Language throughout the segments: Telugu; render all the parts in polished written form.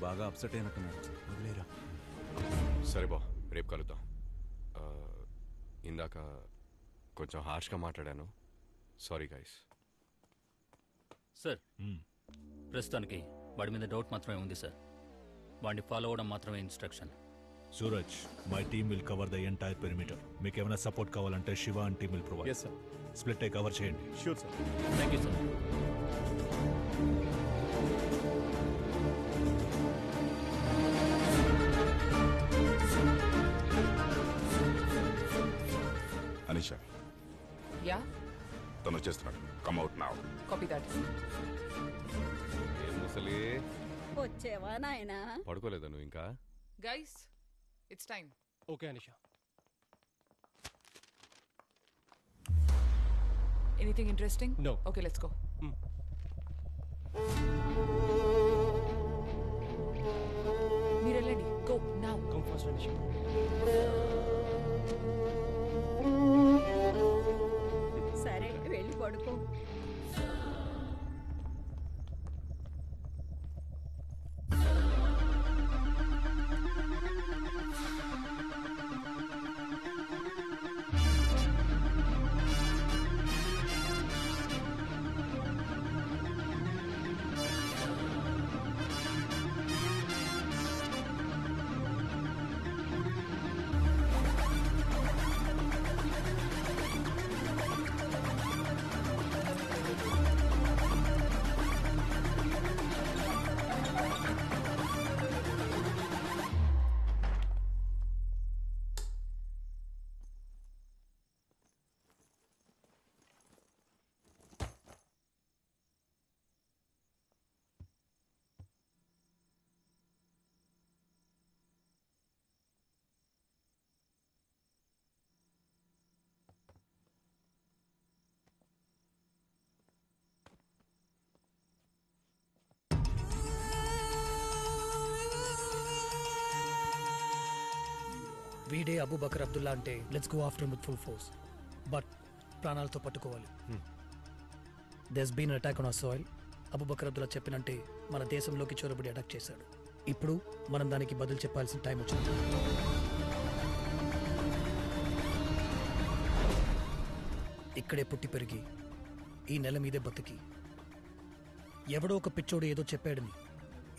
బాగా అప్సెట్ అయినట్టున్నాడు. వదిలేరా. సరే బా, రేపు కలుద్దాం. ఇందాక కొంచెం హార్ష్గా మాట్లాడాను, సారీ గైస్. సార్, ప్రస్తుతానికి వాడి మీద డౌట్ మాత్రమే ఉంది సార్. వాడిని ఫాలో అవ్వడం మాత్రమే instruction. Suraj, my team will cover the entire perimeter. మీకు ఏమైనా సపోర్ట్ కావాలంటే Shiva and team will provide. Yes sir. Split అయి కవర్ చేయండి. Sure sir. Thank you sir. Anisha, yeah, తను వచ్చేస్తున్నాడు. Come out now. Copy that. ఏ ముసలి, వచ్చేవా నాయనా? పడుకోలేదా నువ్వు ఇంకా? Guys, it's time. Okay Anisha. Anything interesting? No. Okay, let's go. మీరు వెళ్ళండి. Go now. Come fast Anisha. సరే వెళ్ళి పడుకో. వీడే అబూబకర్ అబ్దుల్లా అంటే let's go after with full force. But ప్రాణాలతో పట్టుకోవాలి. There's been attack on our soil. Abubakar Abdullah చెప్పినంటే మన దేశంలోకి చొరబడి అటాక్ చేశాడు. ఇప్పుడు మనం దానికి బదులు చెప్పాల్సిన టైం వచ్చింది. ఇక్కడే పుట్టి పెరిగి ఈ నెల మీదే బతికి ఎవడో ఒక పిచ్చోడు ఏదో చెప్పాడని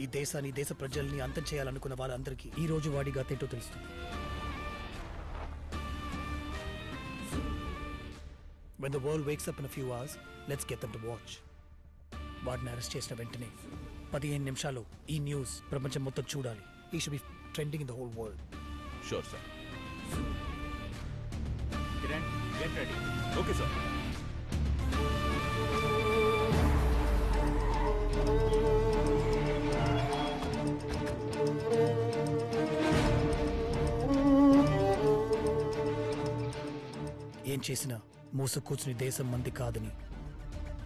ఈ దేశాన్ని, దేశ ప్రజల్ని అంతం చేయాలనుకున్న వాళ్ళందరికీ ఈ రోజు వాడి గతేంటో తెలుస్తుంది. When the world wakes up in a few hours, let's get them to watch. వాడిని అరెస్ట్ చేసిన వెంటనే 15 నిమిషాలు ఈ న్యూస్ ప్రపంచం మొత్తం చూడాలి. He should be trending in the whole world. Sure sir. Kiran, get ready. Okay sir. ఏం చేసినా మూసు కూర్చుని దేశం మంది కాదని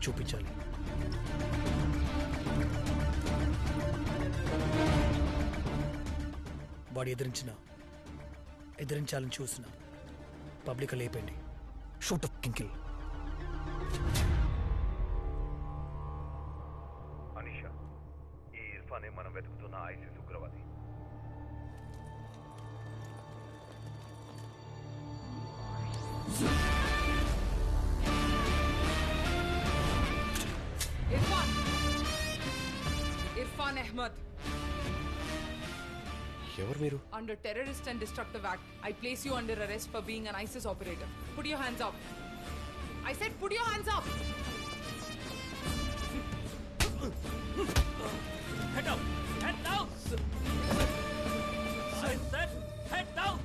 చూపించాలి. వాడు ఎదిరించాలని చూసిన పబ్లిక్ లేపండి. Shoot of కింకిల్. అనిషా, ఈ ఇర్ఫానే మనం వెతుకుతున్న ఐసిస్ ఉగ్రవాది. Irfan Ahmad. ఎవరు మీరు? Under Terrorist and Destructive Act, I place you under arrest for being an ISIS operator. Put your hands up. I said put your hands up. Head down. Head down. I said head down.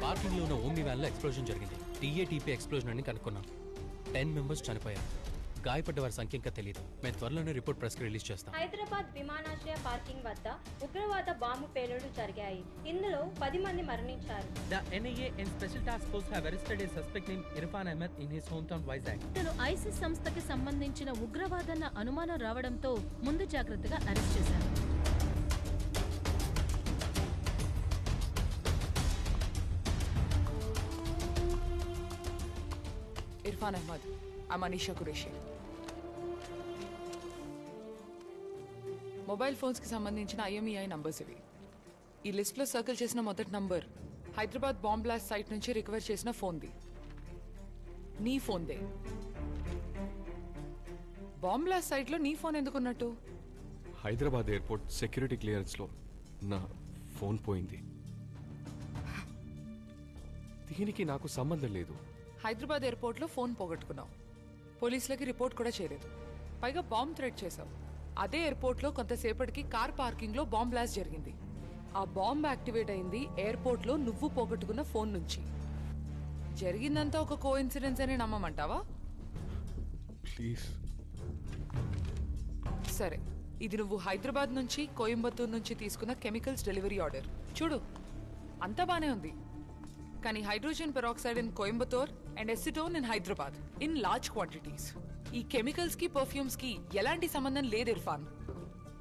పార్కింగ్లో ఉన్న ఓమ్ని వ్యాన్లో ఎక్స్ప్లోజన్ జరిగింది. టీఏటీపీ ఎక్స్ప్లోజన్ అని కనుక్కున్నాం. 10 మెంబర్స్ చనిపోయారు. గాయపడ్డ వారి సంఖ్య ఇంకా తెలియదు. మేము త్వరలోనే రిపోర్ట్ ప్రెస్కి రిలీజ్ చేస్తాం. హైదరాబాద్ విమానాశ్రయ పార్కింగ్ వద్ద ఉగ్రవాద బాంబు పేలుళ్లు జరిగాయి. ఇందులో 10 మంది మరణించారు. The NIA and Special Task Force have arrested a suspect named Irfan Ahmed in his hometown Vizag. ఇతను ఐసిస్ సంస్థకి సంబంధించిన ఉగ్రవాదన్న అనుమానం రావడంతో ముందు జాగ్రత్తగా అరెస్ట్ చేశారు. Irfan Ahmed, I'm Anisha Qureshi. Mobile ఫోన్స్కి సంబంధించిన IMEI నంబర్స్ ఇవి. ఈ లిస్ట్లో సర్కిల్ చేసిన మొదటి number Hyderabad bomb blast site నుంచి రికవర్ చేసిన ఫోన్ది. నీ ఫోన్దే. బాంబ్ బ్లాస్ట్ సైట్లో నీ ఫోన్ ఎందుకున్నట్టు? హైదరాబాద్ ఎయిర్పోర్ట్ సెక్యూరిటీ క్లియరెన్స్లో నా ఫోన్ పోయింది. దీనికి నాకు సంబంధం లేదు. హైదరాబాద్ ఎయిర్పోర్ట్లో ఫోన్ పోగొట్టుకున్నావు. పోలీసులకి రిపోర్ట్ కూడా చేయలేదు. పైగా బాంబ్ థ్రెట్ చేశావు. అదే ఎయిర్పోర్ట్లో కొంతసేపటికి కార్ పార్కింగ్లో బాంబ్ బ్లాస్ట్ జరిగింది. ఆ బాంబ్ యాక్టివేట్ అయింది ఎయిర్పోర్ట్లో నువ్వు పోగొట్టుకున్న ఫోన్ నుంచి. జరిగిందంతా ఒక కోఇన్సిడెన్స్ అని నమ్మమంటావా? ప్లీజ్. సరే, ఇది నువ్వు హైదరాబాద్ నుంచి కోయంబత్తూర్ నుంచి తీసుకున్న కెమికల్స్ డెలివరీ ఆర్డర్. చూడు, అంతా బానే ఉంది. కానీ hydrogen peroxide in Coimbatore and acetone in Hyderabad in large quantities. ఈ కెమికల్స్ కి పర్ఫ్యూమ్స్ కి ఎలాంటి సంబంధం లేదు ఇర్ఫాన్.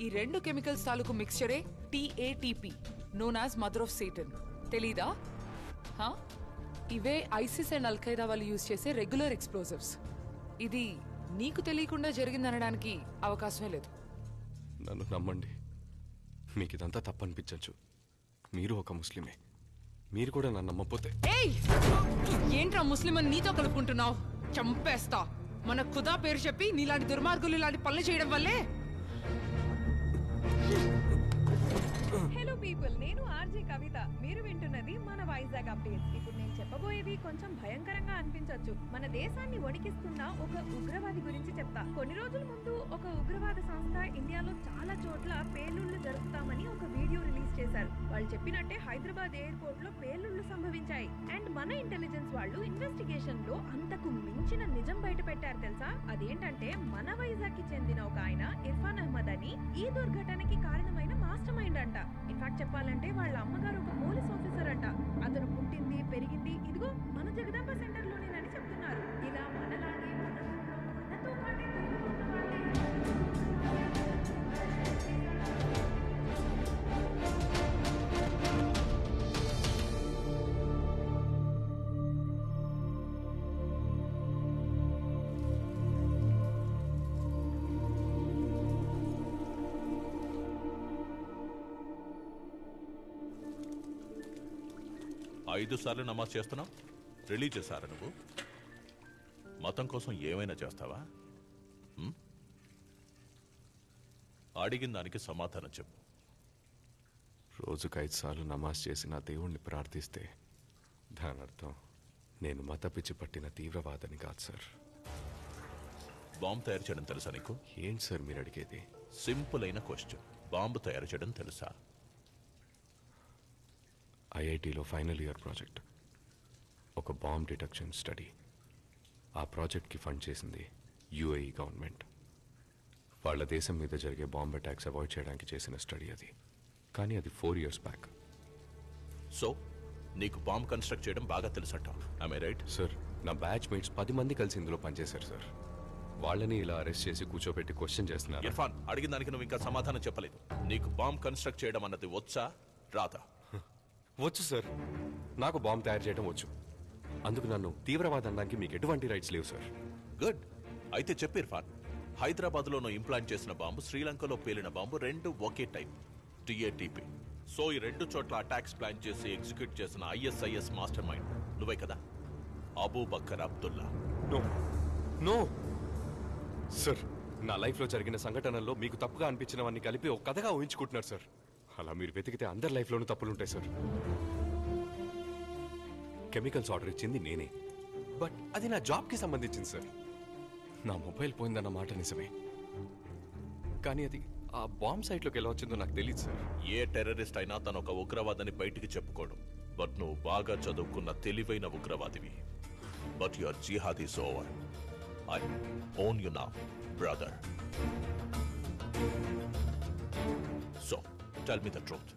ఈ రెండు కెమికల్స్ తాలూకు మిక్స్చరే TATP, known as mother of Satan. తెలీదా? ఇవే ఐసిస్ అండ్ అల్ఖైదా వాళ్ళు యూజ్ చేసే రెగ్యులర్ ఎక్స్ప్లోజివ్స్. ఇది నీకు తెలియకుండా జరిగిందనడానికి అవకాశమే లేదు. నన్ను నమ్మండి, మీకు ఇదంతా తప్పనిపించచ్చు. మీరు ఒక ముస్లిమే. మీరు కూడా నన్ను నమ్మపోతే. ఏంట్రా ముస్లిం అని నీతో కలుపుకుంటున్నావు? చంపేస్తా. మన ఖుదా పేరు చెప్పి నీలాంటి దుర్మార్గులు ఇలాంటి పనులు చేయడం వల్లే. హలో పీపుల్, నేను ఆర్జే కవిత. మీరు వింటున్నది మన వైజాగ్ అప్డేట్స్. ఇప్పుడు నేను చెప్పబోయేది కొంచెం భయంకరంగా అనిపించవచ్చు. మన దేశాన్ని వణికిస్తున్న ఒక ఉగ్రవాది గురించి చెప్తా. కొన్ని రోజుల ముందు ఒక ఉగ్రవాద సంస్థ ఇండియాలో చాలా చోట్ల పేలుళ్లు జరుపుతామని ఒక వీడియో రిలీజ్ చేశారు. వాళ్ళు చెప్పినట్టే హైదరాబాద్ ఎయిర్పోర్ట్ లో పేలుళ్లు సంభవించాయి. అండ్ మన ఇంటెలిజెన్స్ వాళ్ళు ఇన్వెస్టిగేషన్ లో అంతకు మించిన నిజం బయట పెట్టారు తెలుసా? అదేంటంటే మన వైజాగ్ కి చెందిన ఒక ఆయన ఇర్ఫాన్ అహ్మద్ అని ఈ దుర్ఘటనకి కారణమైన మాస్టర్ మైండ్ అంట. ఇన్ఫాక్ట్ చెప్పాలంటే వాళ్ళ అమ్మగారు ఒక పోలీస్ ఆఫీసర్ అంట. అతను పుట్టింది పెరిగింది ఇదిగో మన జగదాంబ సెంటర్ లోనేనని చెప్తున్నారు. ఇలా మనలాగే మనతో పాటే తిరుగుతున్న వాళ్ళే. ఐదు సార్లు నమాజ్ చేస్తున్నావు. రిలీజ్ చేశారా నువ్వు? మతం కోసం ఏమైనా చేస్తావా? అడిగిన దానికి సమాధానం చెప్పు. రోజుకు 5 సార్లు నమాజ్ చేసి నా దేవుణ్ణి ప్రార్థిస్తే దాని అర్థం నేను మత పిచ్చి పట్టిన తీవ్రవాదని కాదు సార్. బాంబు తయారు చేయడం తెలుసా నీకు? ఏంటి సార్ మీరు అడిగేది? సింపుల్ అయిన క్వశ్చన్. బాంబు తయారు చేయడం తెలుసా? ఐఐటిలో ఫైనల్ ఇయర్ ప్రాజెక్ట్ ఒక బాంబ్ డిటెక్షన్ స్టడీ. ఆ ప్రాజెక్ట్కి ఫండ్ చేసింది UAE గవర్నమెంట్. వాళ్ళ దేశం మీద జరిగే బాంబ్ అటాక్స్ అవాయిడ్ చేయడానికి చేసిన స్టడీ అది. కానీ అది 4 years బ్యాక్. సో నీకు బాంబ్ కన్స్ట్రక్ట్ చేయడం బాగా తెలుసంటావు. I right? సార్, నా బ్యాచ్ మేట్స్ 10 మంది కలిసి ఇందులో పనిచేశారు సార్. వాళ్ళని ఇలా అరెస్ట్ చేసి కూర్చోబెట్టి క్వశ్చన్ చేస్తున్నారు. ఇర్ఫాన్, అడిగిన దానికి నువ్వు ఇంకా సమాధానం చెప్పలేదు. నీకు బాంబ్ కన్స్ట్రక్ట్ చేయడం అన్నది వచ్చా రాదా? వచ్చు సార్, నాకు బాంబ్ తయారు చేయడం వచ్చు. అందుకు నన్ను తీవ్రవాదం అనడానికి మీకు ఎటువంటి రైట్స్ లేవు సార్. గుడ్. అయితే చెప్పు ఇర్ఫాన్, హైదరాబాద్లోనూ ఇంప్లాంట్ చేసిన బాంబు, శ్రీలంకలో పేలిన బాంబు రెండు ఒకే టైప్, TATP. సో ఈ 2 చోట్ల అటాక్స్ ప్లాన్ చేసి ఎగ్జిక్యూట్ చేసిన ISIS మాస్టర్ మైండ్ నువ్వే కదా? Abu Bakar Abdullah. No sir, నా లైఫ్లో జరిగిన సంఘటనల్లో మీకు తప్పుగా అనిపించినవన్నీ కలిపి ఒక కథగా ఊహించుకుంటున్నారు సార్. అలా మీరు వెతికితే అందరి లైఫ్లోనూ తప్పులుంటాయి సార్. కెమికల్స్ ఆర్డర్ ఇచ్చింది నేనే, బట్ అది నా జాబ్కి సంబంధించింది సార్. నా మొబైల్ పోయిందన్న మాట నిజమే, కానీ అది ఆ బాంబ్ సైట్లోకి ఎలా వచ్చిందో నాకు తెలియదు సార్. ఏ టెర్రరిస్ట్ అయినా తన ఒక ఉగ్రవాదని బయటికి చెప్పుకోడు. బట్ నువ్వు బాగా చదువుకున్న తెలివైన ఉగ్రవాదివి. But your jihad is over. I own you now brother. So tell me the truth.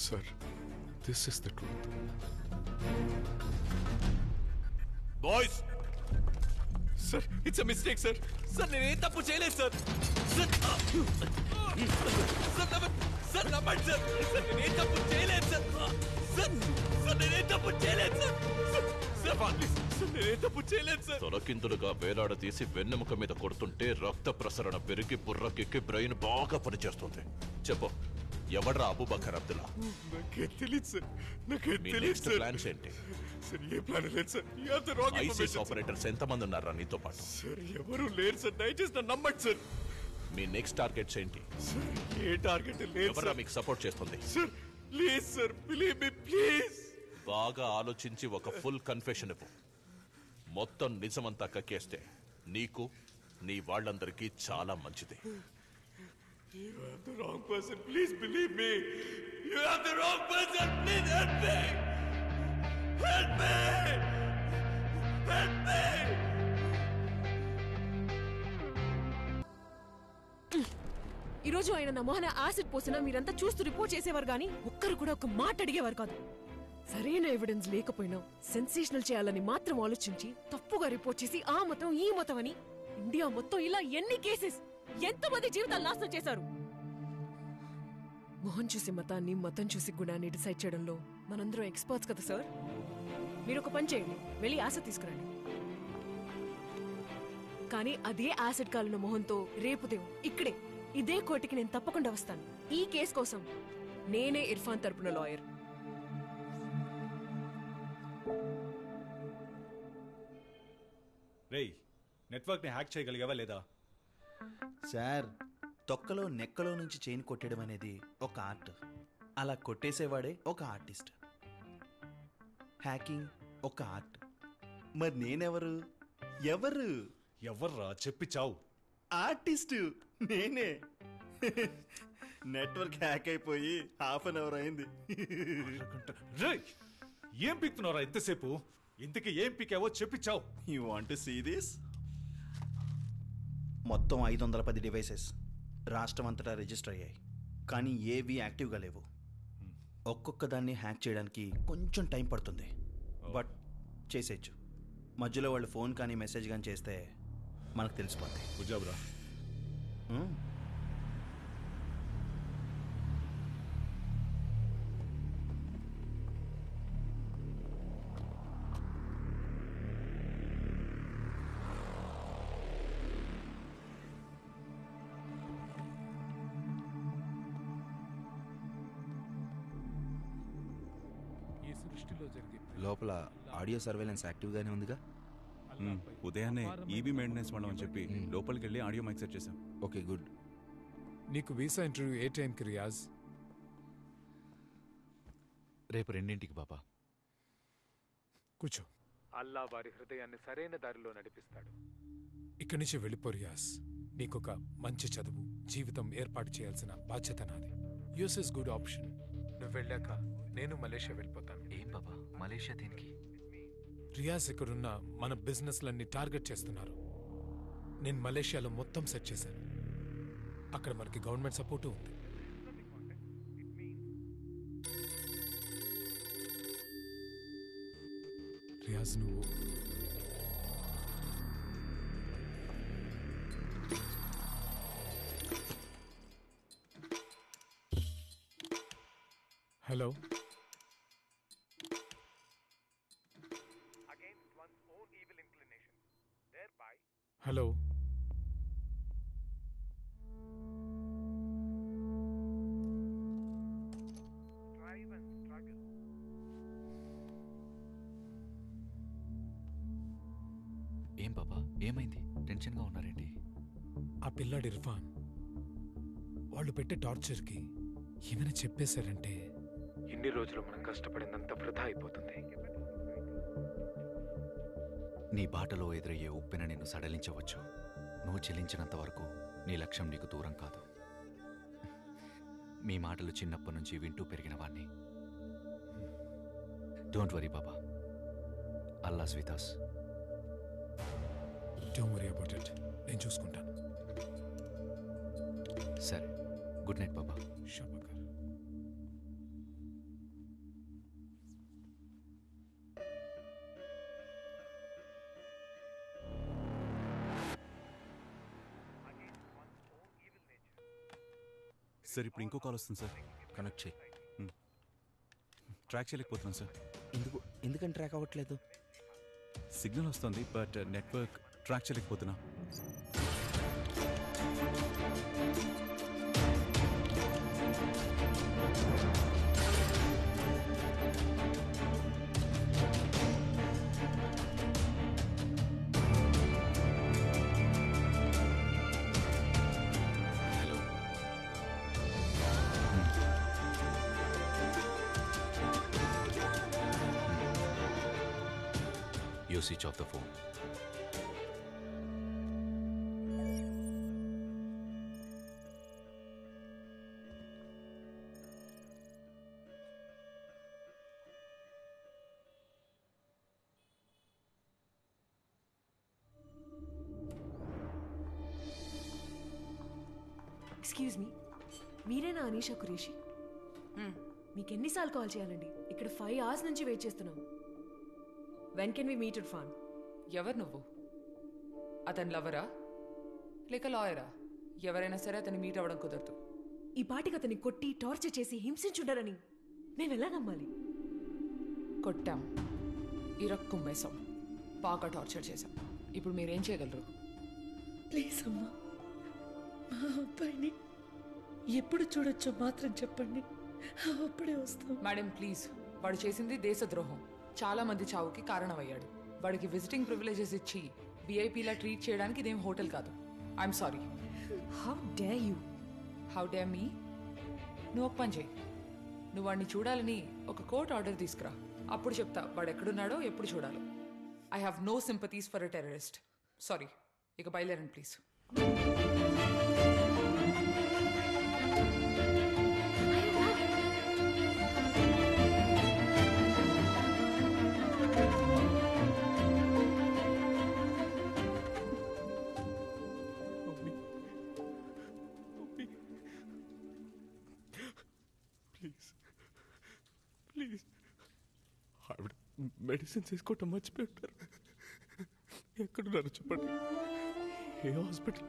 Sir, this is the truth. Boys, sir it's a mistake sir. Sir నేనేం తప్పు చేయలేదు సార్. సార్ నమ్మండి సార్. సార్ నేనేం తప్పు చేయలేదు సార్. సార్ నేనేం తప్పు చేయలేదు సార్. నేనేం తప్పు చేయలేదు సార్. తొలకిందులుగా వేలాడదీసి వెన్నెముక మీద కొడుతుంటే రక్త ప్రసరణ పెరిగి బుర్రకెక్కి బ్రెయిన్ బాగా పనిచేస్తుంది. చెప్పు, ఎవడ్రా అబూబకర్ అబ్దుల్లా? నాకే తెలియదు సార్. నాకే మీ తెలియదు నెక్స్ట్ సార్. ప్లాన్స్ ఏంటి? సార్ ఏ ప్లాన్ లేదు sir. You have the wrong ISIS information. Operators ఎంతమంది ఉన్నారా నీతో పాటు? సార్ ఎవరు లేరు సార్. దయచేసి నన్ను నమ్మండి సార్. మీ నెక్స్ట్ టార్గెట్స్ ఏంటి? సార్ ఏ టార్గెట్ లేదు ఎవరా సార్. మీకు సపోర్ట్ చేస్తుంది? Sir please sir, believe me please. బాగా ఆలోచించి ఒక ఫుల్ కన్ఫెషన్ ఇవ్వు. మొత్తం నిజమంతా కక్కేస్తే నీకు, నీ వాళ్ళందరికీ చాలా మంచిది. You have the wrong person. Please believe me. You have the wrong person. Please help me. Help me. Help me. ఈరోజు ఆయన నా మొహన యాసిడ్ పోసినా మీరంతా చూస్తూ రిపోర్ట్ చేసేవారు గానీ ఒక్కరు కూడా ఒక మాట అడిగేవారు కాదు. సరైన ఎవిడెన్స్ లేకపోయినా సెన్సేషనల్ చేయాలని మాత్రం ఆలోచించి తప్పుగా రిపోర్ట్ చేసి ఆ మతం ఈ మతం అని ఇండియా మొత్తం ఇలా ఎన్ని కేసెస్, ఎంతమంది జీవితాలు నాశనం చేశారు. మొహం చూసి మతాన్ని, మతం చూసి గుణాన్ని డిసైడ్ చేయడంలో మనందరం ఎక్స్పర్ట్స్ కదా సార్. మీరు ఒక పని చేయండి, వెళ్ళి యాసిడ్ తీసుకురండి. కానీ అదే యాసిడ్ కాలిన మొహంతో రేపు దేవు ఇక్కడే ఇదే కోర్టుకి నేను తప్పకుండా వస్తాను. ఈ కేసు కోసం నేనే ఇర్ఫాన్ తరపున లాయర్. రేయ్, నెట్వర్క్ని హ్యాక్ చేయగలిగావా లేదా? సార్, తొక్కలో నెక్కలో నుంచి చైన్ కొట్టడం అనేది ఒక ఆర్ట్. అలా కొట్టేసేవాడే ఒక ఆర్టిస్ట్. హ్యాకింగ్ ఒక ఆర్ట్. మరి నేనెవరు? ఎవరు? ఎవర్రా చెప్పి చావు. ఆర్టిస్టు నేనే. నెట్వర్క్ హ్యాక్ అయిపోయి ½ అవర్ అయింది. రేయ్, ఏం పిక్తున్నారా ఎంతసేపు? ఇంతకీ ఏం పికావో చెప్పి చావు. You want to see this? మొత్తం 510 డివైసెస్ రాష్ట్రం అంతటా రిజిస్టర్ అయ్యాయి. కానీ ఏవి యాక్టివ్గా లేవు. ఒక్కొక్క దాన్ని హ్యాక్ చేయడానికి కొంచెం టైం పడుతుంది. బట్ చేసేయచ్చు. మధ్యలో వాళ్ళు ఫోన్ కానీ మెసేజ్ కానీ చేస్తే మనకు తెలిసిపోతాయి. గుజాబ్రా. లోపల ఆడియో సర్వేలెన్స్ యాక్టివ్గానే ఉందిగా? ఉదయాన్నే ఈబీ మెయింటెనెన్స్ వాళ్ళం అని చెప్పి లోపలికి వెళ్ళి ఆడియో మైక్ సెట్ చేశాం. Okay, good. నీకు వీసా ఇంటర్వ్యూ ఏ టైంకి రియాజ్? రేపు 2:00 బాబా. కూర్చో. అల్లా వారి హృదయాన్ని సరైన దారిలో నడిపిస్తాడు. ఇక్కడి నుంచి వెళ్ళిపో రియాజ్. నీకొక మంచి చదువు, జీవితం ఏర్పాటు చేయాల్సిన బాధ్యత నాది. US is good option. నువ్వు వెళ్ళాక నేను మలేషియా వెళ్ళిపోతాను. ఏం బాబా, మలేషియా దీనికి? రియాజ్ ఇక్కడున్న మన బిజినెస్లన్నీ టార్గెట్ చేస్తున్నారు. నేను మలేషియాలో మొత్తం సెట్ చేశాను. అక్కడ మనకి గవర్నమెంట్ సపోర్టు ఉంది. రియాజ్, నువ్వు హలో. హలో. ఏం బాబా, ఏమైంది? టెన్షన్గా ఉన్నారేంటి? ఆ పిల్లాడు ఇర్ఫాన్. వాళ్ళు పెట్టే టార్చర్కి ఏమైనా చెప్పేశారంటే ఇన్ని రోజులు మనం కష్టపడిందంతా వృధా అయిపోతుంది. నీ బాటలో ఎదురయ్యే ఉప్పెన నిన్ను సడలించవచ్చు. నువ్వు చెల్లించినంత వరకు నీ లక్ష్యం నీకు దూరం కాదు. మీ మాటలు చిన్నప్పటి నుంచి వింటూ పెరిగిన వాణ్ణి. Don't worry baba, Allah's with us. Don't worry about it, నేను చూసుకుంటాను. సరే, good night baba. Shubhakar. Sir ఇప్పుడు ఇంకో కాల్ వస్తుంది సార్. కనెక్ట్ చేయి. ట్రాక్ చేయలేకపోతున్నాను సార్. ఎందుకని ట్రాక్ అవ్వట్లేదు? సిగ్నల్ వస్తుంది బట్ నెట్వర్క్ ట్రాక్ చేయలేకపోతున్నా. You switch off the phone. Excuse me, మీరేనా అనీషా కురేషి? మీకు ఎన్నిసార్లు కాల్ చేయాలండి? ఇక్కడ 5 hours నుంచి వెయిట్ చేస్తున్నాం. When can we meet Irfan? ఎవరు నువ్వు? అతని లవరా లేక లాయరా? ఎవరైనా సరే అతన్ని మీట్ అవ్వడం కుదరదు. ఈ పాటికి అతన్ని కొట్టి టార్చర్ చేసి హింసించుంటారని మేము ఎలా నమ్మాలి? కొట్టాం, ఇరక్కుమ్మేశాం, బాగా టార్చర్ చేశాం. ఇప్పుడు మీరేం చేయగలరు? ప్లీజ్ అమ్మా, మా అబ్బాయిని ఎప్పుడు చూడొచ్చో మాత్రం చెప్పండి, అప్పుడే వస్తాం. మేడం ప్లీజ్, వాడు చేసింది దేశద్రోహం. చాలా మంది చావుకి కారణమయ్యాడు. వాడికి విజిటింగ్ ప్రివిలేజెస్ ఇచ్చి విఐపీలా ట్రీట్ చేయడానికి ఇదేం హోటల్ కాదు. I'm sorry. How dare you? How dare me? నువ్వు ఒక పని చేయి, నువ్వు వాడిని చూడాలని ఒక కోర్ట్ ఆర్డర్ తీసుకురా. అప్పుడు చెప్తా వాడు ఎక్కడున్నాడో ఎప్పుడు చూడాలో. I have no sympathies for a terrorist. Sorry, ఇక బయలుదేరండి ప్లీజ్. ప్లీజ్, ఆవిడ మెడిసిన్స్ వేసుకోవటం మర్చిపోయారు. ఎక్కడున్నారు చెప్పండి, ఏ హాస్పిటల్?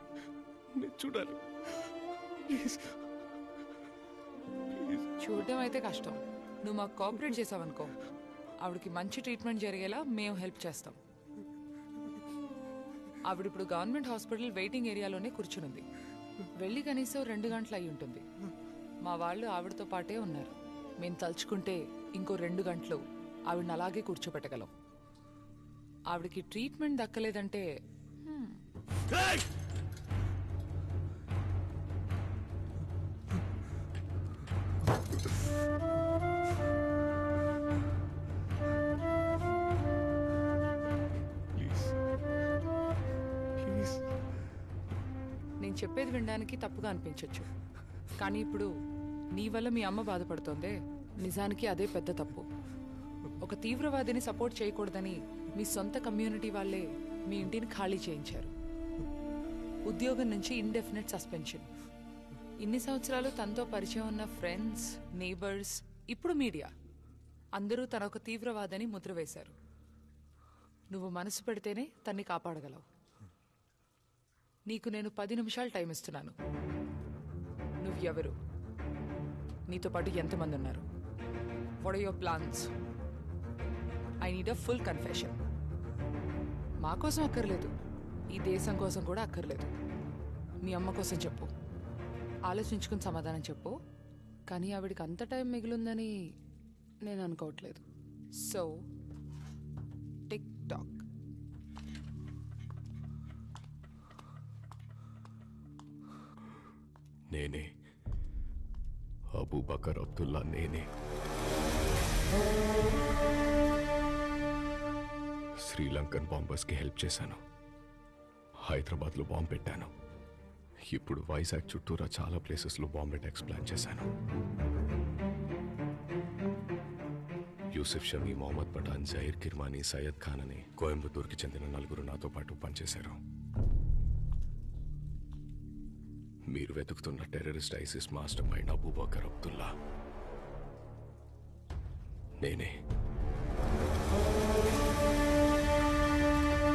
నేను చూడాలి ప్లీజ్. చూడడం అయితే కష్టం. నువ్వు మాకు కోఆపరేట్ చేసావనుకో, ఆవిడకి మంచి ట్రీట్మెంట్ జరిగేలా మేము హెల్ప్ చేస్తాం. ఆవిడ ఇప్పుడు గవర్నమెంట్ హాస్పిటల్ వెయిటింగ్ ఏరియాలోనే కూర్చునుంది. వెళ్ళి కనీసం 2 గంటలు అయి ఉంటుంది. మా వాళ్ళు ఆవిడతో పాటే ఉన్నారు. మేము తలుచుకుంటే ఇంకో 2 గంటలు ఆవిడని అలాగే కూర్చోబెట్టగలం. ఆవిడకి ట్రీట్మెంట్ దక్కలేదంటే నేను చెప్పేది వినడానికి తప్పుగా అనిపించవచ్చు, కానీ ఇప్పుడు నీ వల్ల మీ అమ్మ బాధపడుతోందే, నిజానికి అదే పెద్ద తప్పు. ఒక తీవ్రవాదిని సపోర్ట్ చేయకూడదని మీ సొంత కమ్యూనిటీ వాళ్ళే మీ ఇంటిని ఖాళీ చేయించారు. ఉద్యోగం నుంచి ఇండెఫినెట్ సస్పెన్షన్. ఇన్ని సంవత్సరాలు తనతో పరిచయం ఉన్న ఫ్రెండ్స్, నేబర్స్, ఇప్పుడు మీడియా అందరూ తన ఒక తీవ్రవాదని ముద్ర వేశారు. నువ్వు మనసు పెడితేనే తన్ని కాపాడగలవు. నీకు నేను 10 నిమిషాలు టైం ఇస్తున్నాను. నువ్వు ఎవరు? నీతో పాటు ఎంతమంది ఉన్నారు? What are your plans? I need a full confession. మా కోసం అక్కర్లేదు, ఈ దేశం కోసం కూడా అక్కర్లేదు. మీ అమ్మ కోసం చెప్పు. ఆలోచించుకుని సమాధానం చెప్పు. కానీ ఆవిడికి అంత టైం మిగిలిందని నేను అనుకోవట్లేదు. So tick talk. నేనే అబూబకర్ అబ్దుల్లా. నేనే శ్రీలంకన్ బాంబర్స్కి హెల్ప్ చేశాను. హైదరాబాద్లో బాంబు పెట్టాను. ఇప్పుడు వైజాగ్ చుట్టూరా చాలా ప్లేసెస్లో బాంబ్ అటాక్స్ ప్లాన్ చేశాను. యూసుఫ్ షమీ, మొహమ్మద్ పఠాన్, జహీర్ కిర్మానీ, సయ్యద్ ఖాన్ అని కోయంబత్తూర్కి చెందిన 4 నాతో పాటు పనిచేశారు. మీరు వెతుకుతున్న terrorist ISIS master mind Abu Bakr Abdullah నేనే.